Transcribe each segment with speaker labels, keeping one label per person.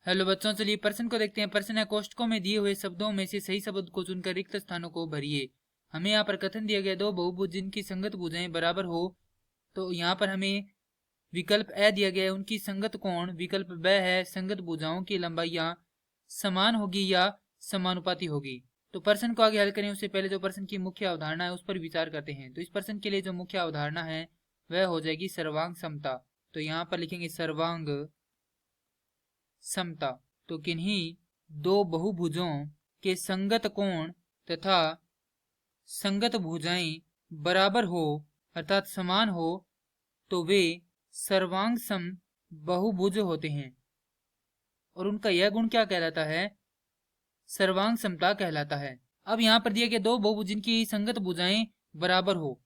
Speaker 1: Hello बच्चों, चलिए प्रश्न को देखते हैं। प्रश्न है, कोष्ठकों में दिए हुए शब्दों में से सही शब्द को चुनकर रिक्त स्थानों को भरिए। हमें यहाँ पर कथन दिया गया, दो बहुभुज जिनकी संगत भुजाएं बराबर हो। तो यहाँ पर हमें विकल्प ए दिया गया है, उनकी संगत कोण। विकल्प ब है, संगत भुजाओं की लंबाइयां समान होगी या समानुपाती होगी। तो प्रश्न को आगे हल करें उससे पहले जो प्रश्न की मुख्य अवधारणा है उस पर विचार करते हैं। तो इस प्रश्न के लिए जो मुख्य अवधारणा है वह हो जाएगी सर्वांग समता। तो यहाँ पर लिखेंगे सर्वांग समता। तो किन्हीं दो बहुभुजों के संगत कोण तथा संगत भुजाएं बराबर हो अर्थात समान हो तो वे सर्वांग सम बहुभुज होते हैं और उनका यह गुण क्या कहलाता है? सर्वांग समता कहलाता है। अब यहाँ पर दिया गया दो बहुभुज जिनकी संगत भुजाएं बराबर हो।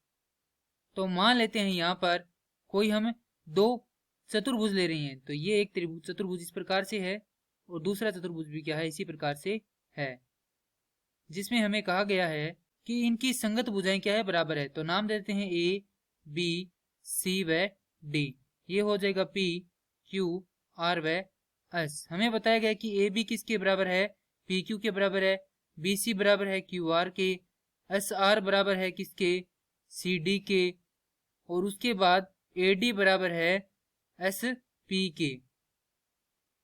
Speaker 1: तो मान लेते हैं यहाँ पर कोई हम दो चतुर्भुज ले रहे हैं। तो ये एक चतुर्भुज इस प्रकार से है और दूसरा चतुर्भुज भी क्या है, इसी प्रकार से है, जिसमें हमें कहा गया है कि इनकी संगत भुजाएं क्या है, बराबर है। तो नाम देते हैं ए, बी, सी व डी। ये हो जाएगा पी, क्यू, आर व एस। हमें बताया गया कि ए बी किसके बराबर है, पी क्यू के बराबर है, बी सी बराबर है क्यू आर के, एस आर बराबर है किसके, सी डी के, और उसके बाद ए डी बराबर है एस पी के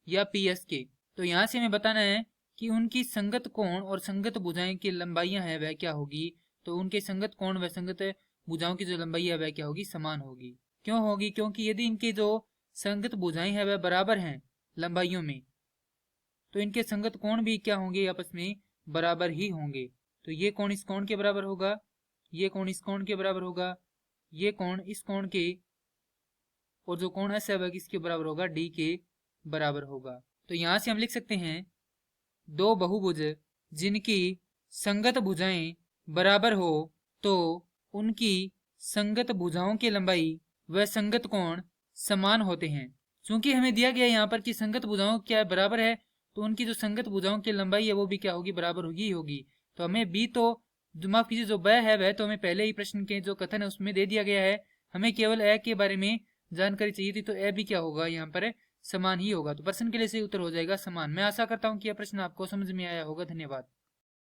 Speaker 1: या पी एस के। तो यहां से हमें बताना है कि उनकी संगत कोण और संगत भुजाएं की लंबाइयां है वह क्या होगी। तो उनके संगत कोण व संगत भुजाओं की जो लंबाई है वह क्या होगी, समान होगी। क्यों होगी? क्योंकि यदि इनके जो संगत भुजाएं हैं वह बराबर हैं लंबाइयों में, तो इनके संगत कोण भी क्या होंगे, आपस में बराबर ही होंगे। तो ये कोण इस कोण के बराबर होगा, ये कोण इस कोण के बराबर होगा, ये कोण इस कोण के, और जो कोण एस है वह किसके बराबर होगा, डी के बराबर होगा। तो यहां से हम लिख सकते हैं दो बहुभुज जिनकी संगत भुजाएं बराबर हो तो उनकी संगत भुजाओं की लंबाई व संगत कोण समान होते हैं। चूंकि हमें दिया गया यहाँ पर कि संगत भुजाओं क्या बराबर है, तो उनकी जो संगत भुजाओं की लंबाई है वो भी क्या होगी, बराबर होगी। तो हमें बी तो माफ कीजिए, जो ब है वह तो हमें पहले ही प्रश्न के जो कथन है उसमें दे दिया गया है। हमें केवल ए के बारे में जानकारी चाहिए थी, तो ए भी क्या होगा, यहाँ पर समान ही होगा। तो प्रश्न के लिए सही उत्तर हो जाएगा समान। मैं आशा करता हूँ कि यह प्रश्न आपको समझ में आया होगा। धन्यवाद।